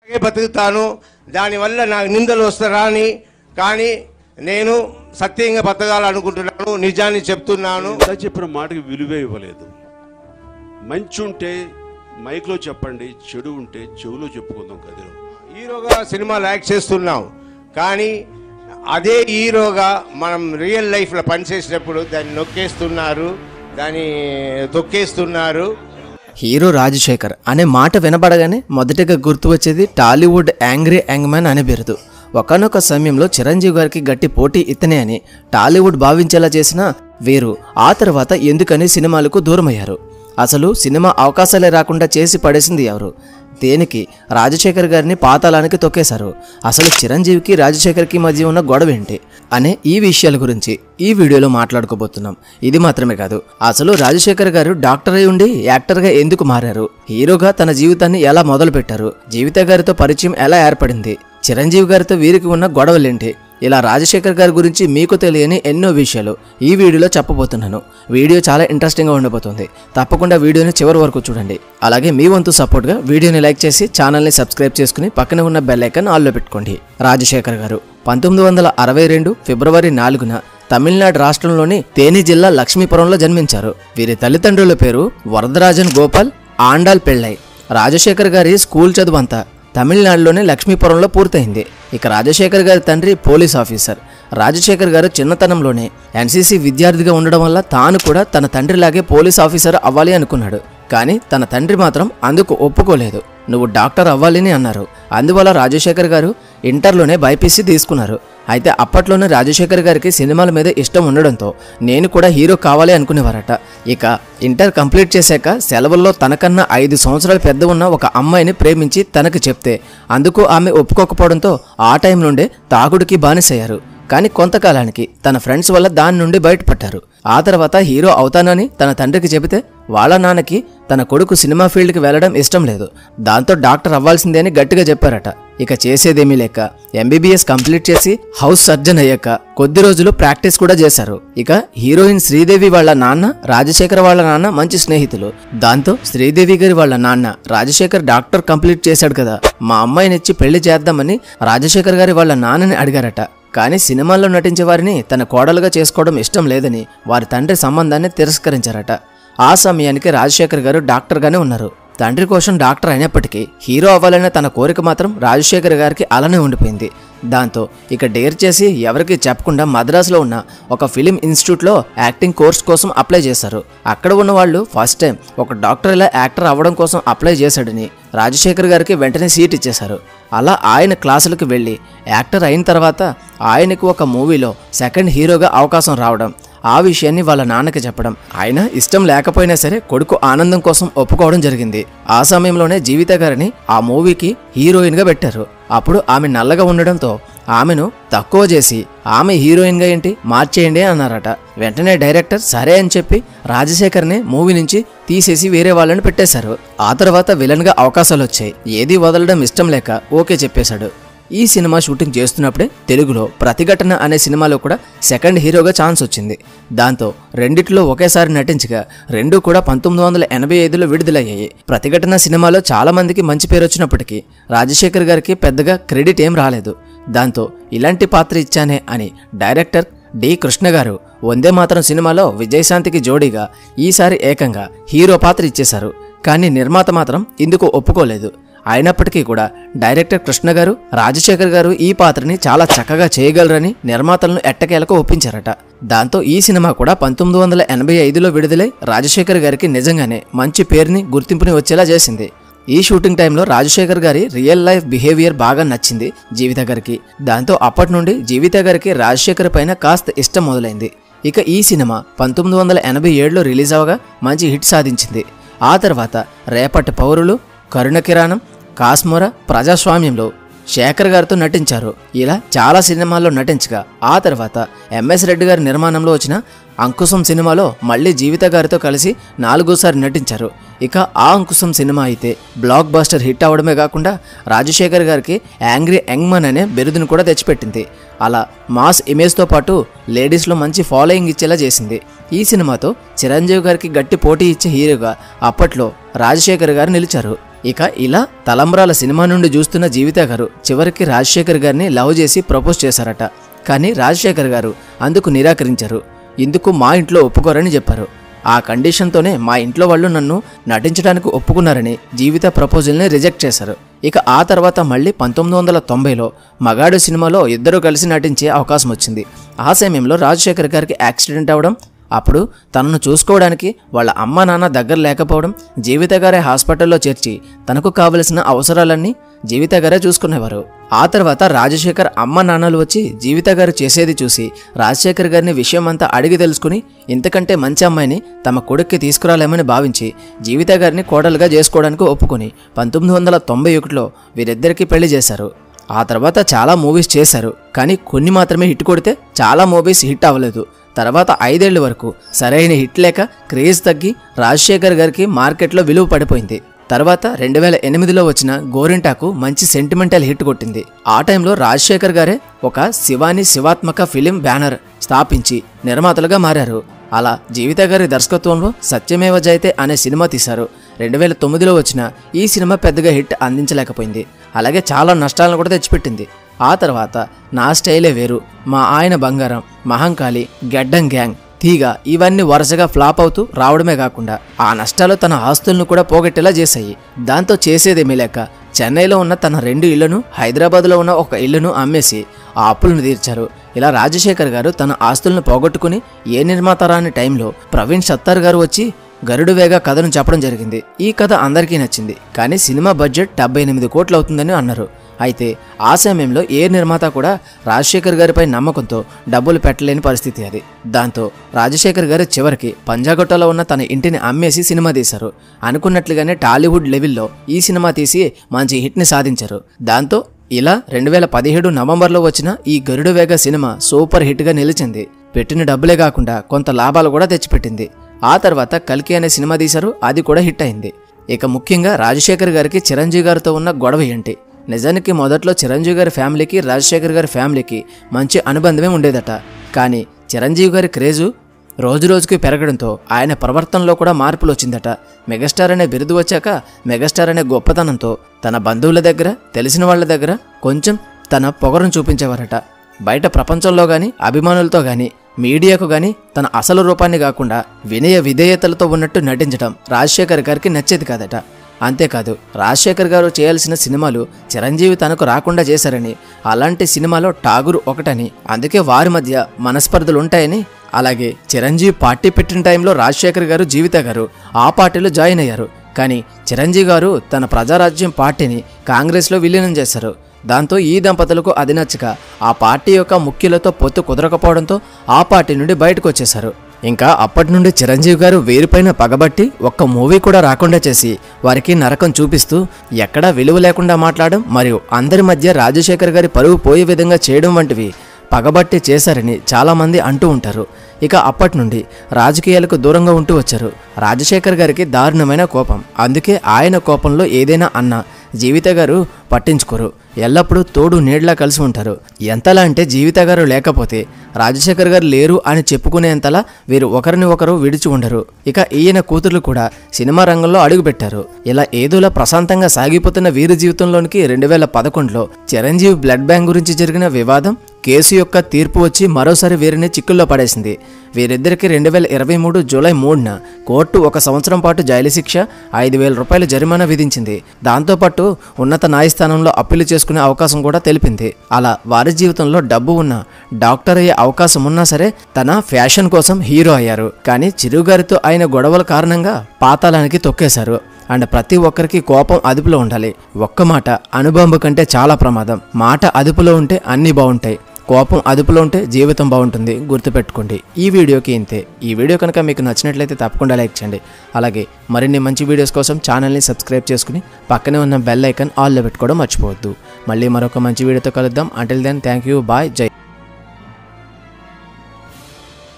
బతుకుతాను, దానివల్ల నాకు నిందలు వస్తారా అని. కానీ నేను సత్యంగా బతకాలనుకుంటున్నాను, నిజాన్ని చెప్తున్నాను. చెప్పిన మాటకి విలువే ఇవ్వలేదు. మంచి ఉంటే మైక్లో చెప్పండి, చెడు ఉంటే చెవులో చెప్పుకుందాం గదిలో. హీరోగా సినిమాలు యాక్ట్ చేస్తున్నాం, కానీ అదే హీరోగా మనం రియల్ లైఫ్లో పనిచేసినప్పుడు దాన్ని నొక్కేస్తున్నారు, దాన్ని తొక్కేస్తున్నారు. హీరో రాజశేఖర్ అనే మాట వినబడగానే మొదటిగా గుర్తు వచ్చేది టాలీవుడ్ యాంగ్రీ యాంగ్మ్యాన్ అనే బిరుదు. ఒకనొక సమయంలో చిరంజీవి గారికి గట్టి పోటీ ఇతనే అని టాలీవుడ్ భావించేలా చేసిన వీరు ఆ తర్వాత ఎందుకని సినిమాలకు దూరమయ్యారు? అసలు సినిమా అవకాశాలే రాకుండా చేసి పడేసింది ఎవరు? దేనికి రాజశేఖర్ గారిని పాతాళానికి తొక్కేశారు? అసలు చిరంజీవికి రాజశేఖర్కి మధ్య ఉన్న గొడవ ఏంటి అనే ఈ విషయాల గురించి ఈ వీడియోలో మాట్లాడుకోబోతున్నాం. ఇది మాత్రమే కాదు, అసలు రాజశేఖర్ గారు డాక్టర్ అయి ఉండి యాక్టర్గా ఎందుకు మారారు, హీరోగా తన జీవితాన్ని ఎలా మొదలు పెట్టారు, జీవిత గారితో పరిచయం ఎలా ఏర్పడింది, చిరంజీవి గారితో వీరికి ఉన్న గొడవలేంటి, ఇలా రాజశేఖర్ గారి గురించి మీకు తెలియని ఎన్నో విషయాలు ఈ వీడియోలో చెప్పబోతున్నాను. వీడియో చాలా ఇంట్రెస్టింగ్గా ఉండబోతుంది. తప్పకుండా వీడియోని చివరి వరకు చూడండి. అలాగే మీ వంతు సపోర్ట్గా వీడియోని లైక్ చేసి ఛానల్ని సబ్స్క్రైబ్ చేసుకుని పక్కన ఉన్న బెల్ ఐకాన్ ఆన్లో పెట్టుకోండి. రాజశేఖర్ గారు 1962 ఫిబ్రవరి 4న తమిళనాడు రాష్ట్రంలోని తేని జిల్లా లక్ష్మీపురంలో జన్మించారు. వీరి తల్లిదండ్రుల పేరు వరదరాజన్ గోపాల్, ఆండాల్ పెళ్ళై. రాజశేఖర్ గారి స్కూల్ చదువు అంతా తమిళనాడులోని లక్ష్మీపురంలో పూర్తయింది. ఇక రాజశేఖర్ గారి తండ్రి పోలీస్ ఆఫీసర్. రాజశేఖర్ గారు చిన్నతనంలోనే ఎన్సీసీ విద్యార్థిగా ఉండడం వల్ల తాను కూడా తన తండ్రిలాగే పోలీస్ ఆఫీసర్ అవ్వాలి అనుకున్నాడు. కానీ తన తండ్రి మాత్రం అందుకు ఒప్పుకోలేదు. నువ్వు డాక్టర్ అవ్వాలని అన్నారు. అందువల్ల రాజశేఖర్ గారు ఇంటర్లోనే బైపీసీ తీసుకున్నారు. అయితే అప్పట్లోనే రాజశేఖర్ గారికి సినిమాల మీద ఇష్టం ఉండడంతో నేను కూడా హీరో కావాలి అనుకునేవారట. ఇక ఇంటర్ కంప్లీట్ చేశాక సెలవుల్లో తనకన్నా 5 సంవత్సరాలు పెద్ద ఉన్న ఒక అమ్మాయిని ప్రేమించి తనకు చెప్తే అందుకు ఆమె ఒప్పుకోకపోవడంతో ఆ టైం నుండే తాగుడికి బానిసయ్యారు. కానీ కొంతకాలానికి తన ఫ్రెండ్స్ వల్ల దాని నుండి బయటపడ్డారు. ఆ తర్వాత హీరో అవుతానని తన తండ్రికి చెబితే వాళ్ళ నాన్నకి తన కొడుకు సినిమా ఫీల్డ్కి వెళ్లడం ఇష్టం లేదు. దాంతో డాక్టర్ అవ్వాల్సిందే అని గట్టిగా చెప్పారట. ఇక చేసేదేమీ లేక ఎంబీబీఎస్ కంప్లీట్ చేసి హౌస్ సర్జన్ అయ్యాక కొద్ది రోజులు ప్రాక్టీస్ కూడా చేశారు. ఇక హీరోయిన్ శ్రీదేవి వాళ్ళ నాన్న, రాజశేఖర్ వాళ్ళ నాన్న మంచి స్నేహితులు. దాంతో శ్రీదేవి గారి వాళ్ళ నాన్న రాజశేఖర్ డాక్టర్ కంప్లీట్ చేశాడు కదా, మా అమ్మాయినిచ్చి పెళ్లి చేద్దామని రాజశేఖర్ గారి వాళ్ళ నాన్నని అడిగారట. కానీ సినిమాల్లో నటించే వారిని తన కోడలుగా చేసుకోవడం ఇష్టం లేదని వారి తండ్రి సంబంధాన్ని తిరస్కరించారట. ఆ సమయానికి రాజశేఖర్ గారు డాక్టర్గానే ఉన్నారు. తండ్రి కోసం డాక్టర్ అయినప్పటికీ హీరో అవ్వాలనే తన కోరిక మాత్రం రాజశేఖర్ గారికి అలానే ఉండిపోయింది. దాంతో ఇక డేర్ చేసి ఎవరికి చెప్పకుండా మద్రాసులో ఉన్న ఒక ఫిలిం ఇన్స్టిట్యూట్లో యాక్టింగ్ కోర్స్ కోసం అప్లై చేశారు. అక్కడ ఉన్న వాళ్ళు ఫస్ట్ టైం ఒక డాక్టర్ ఇలా యాక్టర్ అవ్వడం కోసం అప్లై చేశాడని రాజశేఖర్ గారికి వెంటనే సీట్ ఇచ్చేశారు. అలా ఆయన క్లాసులకు వెళ్ళి యాక్టర్ అయిన తర్వాత ఆయనకు ఒక మూవీలో సెకండ్ హీరోగా అవకాశం రావడం, ఆ విషయాన్ని వాళ్ళ నాన్నకి చెప్పడం, ఆయన ఇష్టం లేకపోయినా సరే కొడుకు ఆనందం కోసం ఒప్పుకోవడం జరిగింది. ఆ సమయంలోనే జీవిత గారిని ఆ మూవీకి హీరోయిన్గా పెట్టారు. అప్పుడు ఆమె నల్లగా ఉండడంతో ఆమెను తక్కువ చేసి ఆమె హీరోయిన్గా ఏంటి మార్చేయండి అన్నారట. వెంటనే డైరెక్టర్ సరే అని చెప్పి రాజశేఖర్ని మూవీ నుంచి తీసేసి వేరే వాళ్ళని పెట్టేశారు. ఆ తర్వాత విలన్గా అవకాశాలు వచ్చాయి. ఏది వదలడం ఇష్టం లేక ఓకే చెప్పేశాడు. ఈ సినిమా షూటింగ్ చేస్తున్నప్పుడే తెలుగులో ప్రతిఘటన అనే సినిమాలో కూడా సెకండ్ హీరోగా ఛాన్స్ వచ్చింది. దాంతో రెండిట్లో ఒకేసారి నటించగా రెండూ కూడా 1985లో విడుదలయ్యాయి. ప్రతిఘటన సినిమాలో చాలా మందికి మంచి పేరు వచ్చినప్పటికీ రాజశేఖర్ గారికి పెద్దగా క్రెడిట్ ఏం రాలేదు. దాంతో ఇలాంటి పాత్ర ఇచ్చానే అని డైరెక్టర్ డి కృష్ణ గారు వందే మాతరం సినిమాలో విజయశాంతికి జోడీగా ఈసారి ఏకంగా హీరో పాత్ర ఇచ్చేశారు. కానీ నిర్మాత మాత్రం ఇందుకు ఒప్పుకోలేదు. అయినప్పటికీ కూడా డైరెక్టర్ కృష్ణ గారు రాజశేఖర్ గారు ఈ పాత్రని చాలా చక్కగా చేయగలరని నిర్మాతలను ఎట్టకేలకు ఒప్పించారట. దాంతో ఈ సినిమా కూడా 1985లో విడుదలై రాజశేఖర్ గారికి నిజంగానే మంచి పేరుని గుర్తింపుని వచ్చేలా చేసింది. ఈ షూటింగ్ టైంలో రాజశేఖర్ గారి రియల్ లైఫ్ బిహేవియర్ బాగా నచ్చింది జీవిత గారికి. దాంతో అప్పటి నుండి జీవిత గారికి రాజశేఖర్ పైన కాస్త ఇష్టం మొదలైంది. ఇక ఈ సినిమా 1987లో రిలీజ్ అవగా మంచి హిట్ సాధించింది. ఆ తర్వాత రేపటి పౌరులు, కరుణ కిరాణం, కాశ్మోర, ప్రజాస్వామ్యంలో శేఖర్ గారితో నటించారు. ఇలా చాలా సినిమాల్లో నటించగా ఆ తర్వాత ఎంఎస్ రెడ్డి గారి నిర్మాణంలో వచ్చిన అంకుశం సినిమాలో మళ్ళీ జీవిత గారితో కలిసి 4సారి నటించారు. ఇక ఆ అంకుశం సినిమా అయితే బ్లాక్ బస్టర్ హిట్ అవడమే కాకుండా రాజశేఖర్ గారికి యాంగ్రీ యంగ్మన్ అనే బిరుదును కూడా తెచ్చిపెట్టింది. అలా మాస్ ఇమేజ్తో పాటు లేడీస్లో మంచి ఫాలోయింగ్ ఇచ్చేలా చేసింది. ఈ సినిమాతో చిరంజీవి గారికి గట్టి పోటీ ఇచ్చే హీరోగా అప్పట్లో రాజశేఖర్ గారు నిలిచారు. ఇక ఇలా తలంబ్రాల సినిమా నుండి చూస్తున్న జీవిత గారు చివరికి రాజశేఖర్ గారిని లవ్ చేసి ప్రపోజ్ చేశారట. కానీ రాజశేఖర్ గారు అందుకు నిరాకరించారు. ఇందుకు మా ఇంట్లో ఒప్పుకోరని చెప్పారు. ఆ కండిషన్తోనే మా ఇంట్లో వాళ్ళు నన్ను నటించడానికి ఒప్పుకున్నారని జీవిత ప్రపోజల్ని రిజెక్ట్ చేశారు. ఇక ఆ తర్వాత మళ్ళీ 1990లో మగాడు సినిమాలో ఇద్దరు కలిసి నటించే అవకాశం వచ్చింది. ఆ సమయంలో రాజశేఖర్ గారికి యాక్సిడెంట్ అవ్వడం, అప్పుడు తనను చూసుకోవడానికి వాళ్ళ అమ్మ నాన్న దగ్గర లేకపోవడం, జీవిత గారే హాస్పిటల్లో చేర్చి తనకు కావలసిన అవసరాలన్నీ జీవిత గారే చూసుకునేవారు. ఆ తర్వాత రాజశేఖర్ అమ్మ నాన్నలు వచ్చి జీవిత గారు చేసేది చూసి రాజశేఖర్ గారిని విషయమంతా అడిగి తెలుసుకుని ఇంతకంటే మంచి అమ్మాయిని తమ కొడుక్కి తీసుకురాలేమని భావించి జీవిత గారిని కోడలుగా చేసుకోవడానికి ఒప్పుకొని 1991లో వీరిద్దరికీ పెళ్లి చేశారు. ఆ తర్వాత చాలా మూవీస్ చేశారు. కానీ కొన్ని మాత్రమే హిట్ కొడితే చాలా మూవీస్ హిట్ అవ్వలేదు. తర్వాత 5 ఏళ్ల వరకు సరైన హిట్ లేక క్రేజ్ తగ్గి రాజశేఖర్ గారికి మార్కెట్లో విలువ పడిపోయింది. తర్వాత 2008లో వచ్చిన గోరింటాకు మంచి సెంటిమెంటల్ హిట్ కొట్టింది. ఆ టైంలో రాజశేఖర్ గారే ఒక శివాని శివాత్మక ఫిలిం బ్యానర్ స్థాపించి నిర్మాతలుగా మారారు. అలా జీవిత గారి దర్శకత్వంలో సత్యమేవ జయతే అనే సినిమా తీశారు. 2009లో వచ్చిన ఈ సినిమా పెద్దగా హిట్ అందించలేకపోయింది. అలాగే చాలా నష్టాలను కూడా తెచ్చిపెట్టింది. ఆ తర్వాత నా స్టైలే వేరు, మా ఆయన బంగారం, మహంకాళి, గెడ్డం గ్యాంగ్, తీగ ఇవన్నీ వరుసగా ఫ్లాప్ అవుతూ రావడమే కాకుండా ఆ నష్టాలు తన ఆస్తులను కూడా పోగొట్టేలా చేశాయి. దాంతో చేసేదేమీ లేక చెన్నైలో ఉన్న తన 2 ఇళ్లను, హైదరాబాద్లో ఉన్న ఒక ఇళ్లను అమ్మేసి ఆ అప్పులను తీర్చారు. ఇలా రాజశేఖర్ గారు తన ఆస్తులను పోగొట్టుకుని ఏ నిర్మాత రాని టైంలో ప్రవీణ్ సత్తార్ గారు వచ్చి గరుడు వేగ కథను చెప్పడం జరిగింది. ఈ కథ అందరికీ నచ్చింది. కానీ సినిమా బడ్జెట్ 78 కోట్లు అవుతుందని అన్నారు. అయితే ఆ సమయంలో ఏ నిర్మాత కూడా రాజశేఖర్ గారిపై నమ్మకంతో డబ్బులు పెట్టలేని పరిస్థితి అది. దాంతో రాజశేఖర్ గారు చివరికి పంజాగుట్టలో ఉన్న తన ఇంటిని అమ్మేసి సినిమా తీశారు. అనుకున్నట్లుగానే టాలీవుడ్ లెవెల్లో ఈ సినిమా తీసి మంచి హిట్ని సాధించారు. దాంతో ఇలా 2017 నవంబర్లో వచ్చిన ఈ గరుడు వేగ సినిమా సూపర్ హిట్గా నిలిచింది. పెట్టిన డబ్బులే కాకుండా కొంత లాభాలు కూడా తెచ్చిపెట్టింది. ఆ తర్వాత కల్కి అనే సినిమా తీశారు. అది కూడా హిట్ అయింది. ఇక ముఖ్యంగా రాజశేఖర్ గారికి చిరంజీవి గారితో ఉన్న గొడవ ఏంటి? నిజానికి మొదట్లో చిరంజీవి గారి ఫ్యామిలీకి రాజశేఖర్ గారి ఫ్యామిలీకి మంచి అనుబంధమే ఉండేదట. కానీ చిరంజీవి గారి క్రేజు రోజురోజుకి పెరగడంతో ఆయన ప్రవర్తనలో కూడా మార్పులు వచ్చిందట. మెగాస్టార్ అనే బిరుదు వచ్చాక మెగాస్టార్ అనే గొప్పతనంతో తన బంధువుల దగ్గర, తెలిసిన వాళ్ళ దగ్గర కొంచెం తన పొగరును చూపించేవారట. బయట ప్రపంచంలో కానీ, అభిమానులతో కానీ, మీడియాకు కానీ తన అసలు రూపాన్ని కాకుండా వినయ విధేయతలతో ఉన్నట్టు నటించడం రాజశేఖర్ గారికి నచ్చేది కాదట. అంతేకాదు రాజశేఖర్ గారు చేయాల్సిన సినిమాలు చిరంజీవి తనకు రాకుండా చేశారని, అలాంటి సినిమాలో ఠాగూర్ ఒకటని, అందుకే వారి మధ్య మనస్పర్ధలు ఉంటాయని, అలాగే చిరంజీవి పార్టీ పెట్టిన టైంలో రాజశేఖర్ గారు, జీవిత గారు ఆ పార్టీలో జాయిన్ అయ్యారు. కానీ చిరంజీవి గారు తన ప్రజారాజ్యం పార్టీని కాంగ్రెస్లో విలీనం చేశారు. దాంతో ఈ దంపతులకు అది నచ్చక ఆ పార్టీ యొక్క ముఖ్యులతో పొత్తు కుదరకపోవడంతో ఆ పార్టీ నుండి బయటకు వచ్చేశారు. ఇంకా అప్పటి నుండి చిరంజీవి గారు వీరిపైన పగబట్టి ఒక్క మూవీ కూడా రాకుండా చేసి వారికి నరకం చూపిస్తూ ఎక్కడా విలువ లేకుండా మాట్లాడడం మరియు అందరి మధ్య రాజశేఖర్ గారి పరువు పోయే విధంగా చేయడం వంటివి పగబట్టి చేశారని చాలామంది అంటూ ఉంటారు. ఇక అప్పటి నుండి రాజకీయాలకు దూరంగా ఉంటూ వచ్చారు. రాజశేఖర్ గారికి దారుణమైన కోపం. అందుకే ఆయన కోపంలో ఏదైనా అన్నా జీవిత గారు పట్టించుకోరు. ఎల్లప్పుడూ తోడు నీడలా కలిసి ఉంటారు. ఎంతలా అంటే జీవిత గారు లేకపోతే రాజశేఖర్ గారు లేరు అని చెప్పుకునేంతలా వీరు ఒకరిని ఒకరు విడిచి ఉండరు. ఇక ఈయన కూతుర్లు కూడా సినిమా రంగంలో అడుగుపెట్టారు. ఇలా ఏదోలా ప్రశాంతంగా సాగిపోతున్న వీరి జీవితంలోనికి 2011లో చిరంజీవి బ్లడ్ బ్యాంక్ గురించి జరిగిన వివాదం, కేసు యొక్క తీర్పు వచ్చి మరోసారి వీరిని చిక్కుల్లో పడేసింది. వీరిద్దరికి 2023 జూలై 3న కోర్టు 1 సంవత్సరం పాటు జైలు శిక్ష, 5,000 రూపాయల జరిమానా విధించింది. దాంతోపాటు ఉన్నత న్యాయస్థానంలో అప్పీలు చేసుకునే అవకాశం కూడా తెలిపింది. అలా వారి జీవితంలో డబ్బు ఉన్న డాక్టర్ అయ్యే అవకాశం ఉన్నా సరే తన ఫ్యాషన్ కోసం హీరో అయ్యారు. కానీ చిరుగారితో అయిన గొడవల కారణంగా పాతాళానికి తొక్కేశారు. అండ్ ప్రతి ఒక్కరికి కోపం అదుపులో ఉండాలి. ఒక్క మాట అణుబాంబు కంటే చాలా ప్రమాదం. మాట అదుపులో ఉంటే అన్నీ బాగుంటాయి. కోపం అదుపులో ఉంటే జీవితం బాగుంటుంది. గుర్తుపెట్టుకోండి. ఈ వీడియోకి ఇంతే. ఈ వీడియో కనుక మీకు నచ్చినట్లయితే తప్పకుండా లైక్ చేయండి. అలాగే మరిన్ని మంచి వీడియోస్ కోసం ఛానల్ని సబ్స్క్రైబ్ చేసుకుని పక్కనే ఉన్న బెల్ ఐకాన్ ఆల్లో పెట్టుకోవడం మర్చిపోవద్దు. మళ్ళీ మరొక మంచి వీడియోతో కలుద్దాం. Until then thank you. Bye. జై.